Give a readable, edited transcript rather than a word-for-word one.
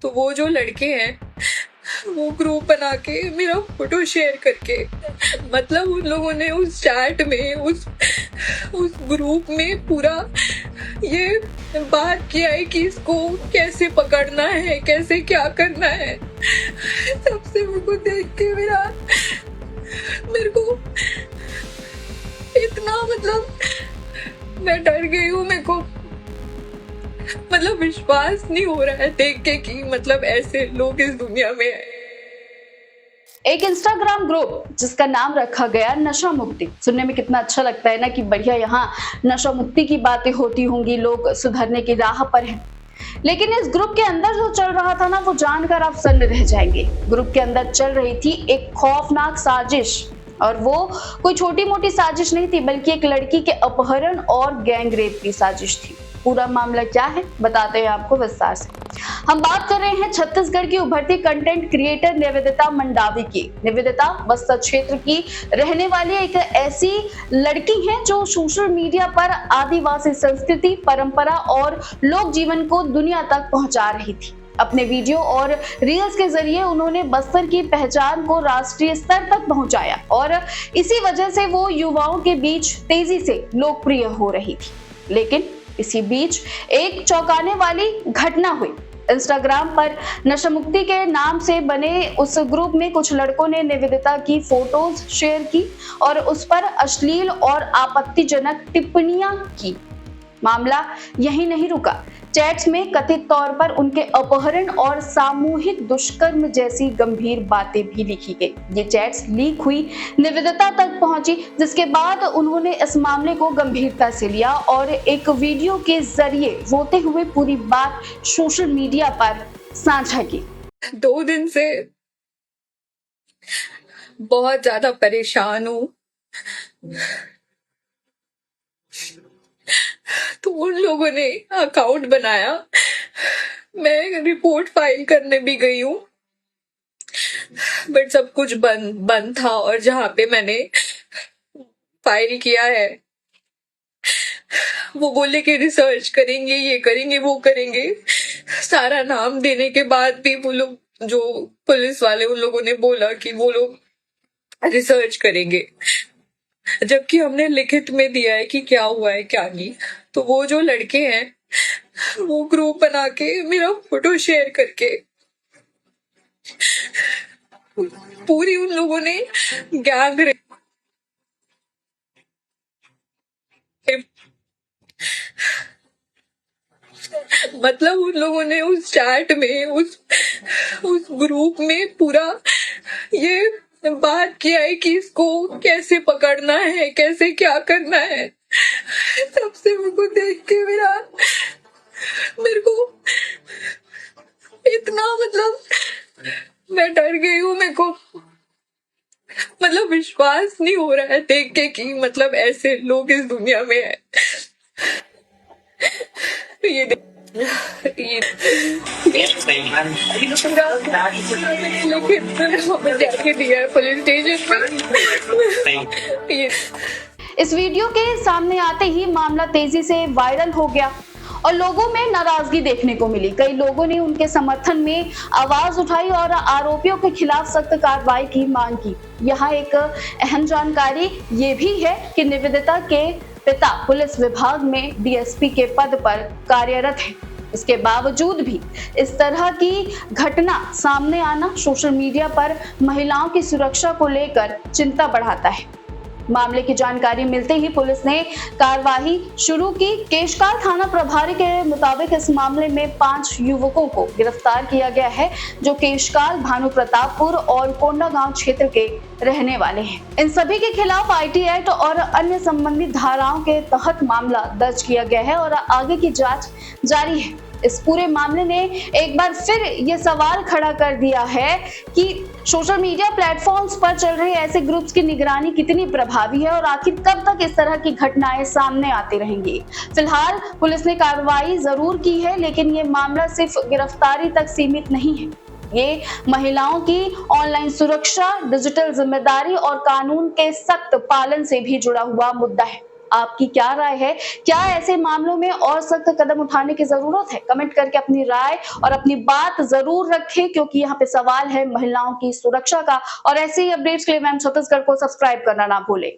तो वो जो लड़के हैं वो ग्रुप बना के मेरा फोटो शेयर करके, मतलब उन लोगों ने उस चैट में उस ग्रुप में पूरा ये बात किया है कि इसको कैसे पकड़ना है, कैसे क्या करना है। तब से मेरे को देख के मेरे को इतना मतलब मैं डर गई हूँ। मेरे को मतलब विश्वास नहीं हो रहा है देख के कि मतलब ऐसे लोग इस दुनिया में है। एक इंस्टाग्राम ग्रुप जिसका नाम रखा गया नशा मुक्ति। सुनने में कितना अच्छा लगता है ना कि बढ़िया यहाँ नशा मुक्ति की बातें होती होंगी, लोग सुधरने की राह पर हैं। लेकिन इस ग्रुप के अंदर जो चल रहा था ना, वो जानकर आप सन्न रह जाएंगे। ग्रुप के अंदर चल रही थी एक खौफनाक साजिश, और वो कोई छोटी मोटी साजिश नहीं थी, बल्कि एक लड़की के अपहरण और गैंग रेप की साजिश थी। पूरा मामला क्या है बताते हैं आपको विस्तार से। हम बात कर रहे हैं छत्तीसगढ़ की उभरती कंटेंट क्रिएटर निवेदिता मंडावी की। निवेदिता बस्तर क्षेत्र की रहने वाली एक ऐसी लड़की है जो सोशल मीडिया पर आदिवासी संस्कृति, परंपरा और लोक जीवन को दुनिया तक पहुंचा रही थी। अपने वीडियो और रील्स के जरिए उन्होंने बस्तर की पहचान को राष्ट्रीय स्तर तक पहुंचाया, और इसी वजह से वो युवाओं के बीच तेजी से लोकप्रिय हो रही थी। लेकिन इसी बीच एक चौंकाने वाली घटना हुई। इंस्टाग्राम पर नशा मुक्ति के नाम से बने उस ग्रुप में कुछ लड़कों ने निवेदिता की फोटोज शेयर की और उस पर अश्लील और आपत्तिजनक टिप्पणियां की। मामला यही नहीं रुका। चैट्स में कथित तौर पर उनके अपहरण और सामूहिक दुष्कर्म जैसी गंभीर बातें भी लिखी गई। ये चैट्स लीक हुई, निवेदिता तक पहुंची, जिसके बाद उन्होंने इस मामले को गंभीरता से लिया और एक वीडियो के जरिए रोते हुए पूरी बात सोशल मीडिया पर साझा की। 2 दिन से बहुत ज्यादा परेशान हूँ। तो उन लोगों ने अकाउंट बनाया, मैं रिपोर्ट फाइल करने भी गई हूँ, बट सब कुछ बंद था। और जहाँ पे मैंने फाइल किया है वो बोले कि रिसर्च करेंगे, ये करेंगे, वो करेंगे। सारा नाम देने के बाद भी वो लोग, जो पुलिस वाले, उन लोगों ने बोला कि वो लोग रिसर्च करेंगे, जबकि हमने लिखित में दिया है कि क्या हुआ है क्या नहीं। तो वो जो लड़के हैं वो ग्रुप बना के मेरा फोटो शेयर करके पूरी उन लोगों ने गैंग रेप, मतलब उन लोगों ने उस चैट में उस ग्रुप में पूरा ये बात किया है कि इसको कैसे पकड़ना है, कैसे क्या करना है। तब से मेरे को देख के मेरे को इतना मतलब मैं डर गई हूँ। मेरे को मतलब विश्वास नहीं हो रहा है देख के कि मतलब ऐसे लोग इस दुनिया में है। ये दिया है पुलिस स्टेशन में। इस वीडियो के सामने आते ही मामला तेजी से वायरल हो गया और लोगों में नाराजगी देखने को मिली। कई लोगों ने उनके समर्थन में आवाज उठाई और आरोपियों के खिलाफ सख्त कार्रवाई की मांग की। यहाँ एक अहम जानकारी ये भी है कि निवेदिता के पिता पुलिस विभाग में डीएसपी के पद पर कार्यरत है। इसके बावजूद भी इस तरह की घटना सामने आना सोशल मीडिया पर महिलाओं की सुरक्षा को लेकर चिंता बढ़ाता है। मामले की जानकारी मिलते ही पुलिस ने कार्रवाई शुरू की। केशकाल थाना प्रभारी के मुताबिक इस मामले में 5 युवकों को गिरफ्तार किया गया है, जो केशकाल, भानु प्रतापपुर और कोंडागांव क्षेत्र के रहने वाले हैं। इन सभी के खिलाफ आईटी एक्ट और अन्य संबंधित धाराओं के तहत मामला दर्ज किया गया है और आगे की जांच जारी है। इस पूरे मामले ने एक बार फिर ये सवाल खड़ा कर दिया है कि सोशल मीडिया प्लेटफॉर्म्स पर चल रहे ऐसे ग्रुप्स की निगरानी कितनी प्रभावी है और आखिर कब तक इस तरह की घटनाएं सामने आती रहेंगी। फिलहाल पुलिस ने कार्रवाई जरूर की है, लेकिन ये मामला सिर्फ गिरफ्तारी तक सीमित नहीं है। ये महिलाओं की ऑनलाइन सुरक्षा, डिजिटल जिम्मेदारी और कानून के सख्त पालन से भी जुड़ा हुआ मुद्दा है। आपकी क्या राय है? क्या ऐसे मामलों में और सख्त कदम उठाने की जरूरत है? कमेंट करके अपनी राय और अपनी बात जरूर रखें, क्योंकि यहाँ पे सवाल है महिलाओं की सुरक्षा का। और ऐसे ही अपडेट्स के लिए मैम छत्तीसगढ़ को सब्सक्राइब करना ना भूलें।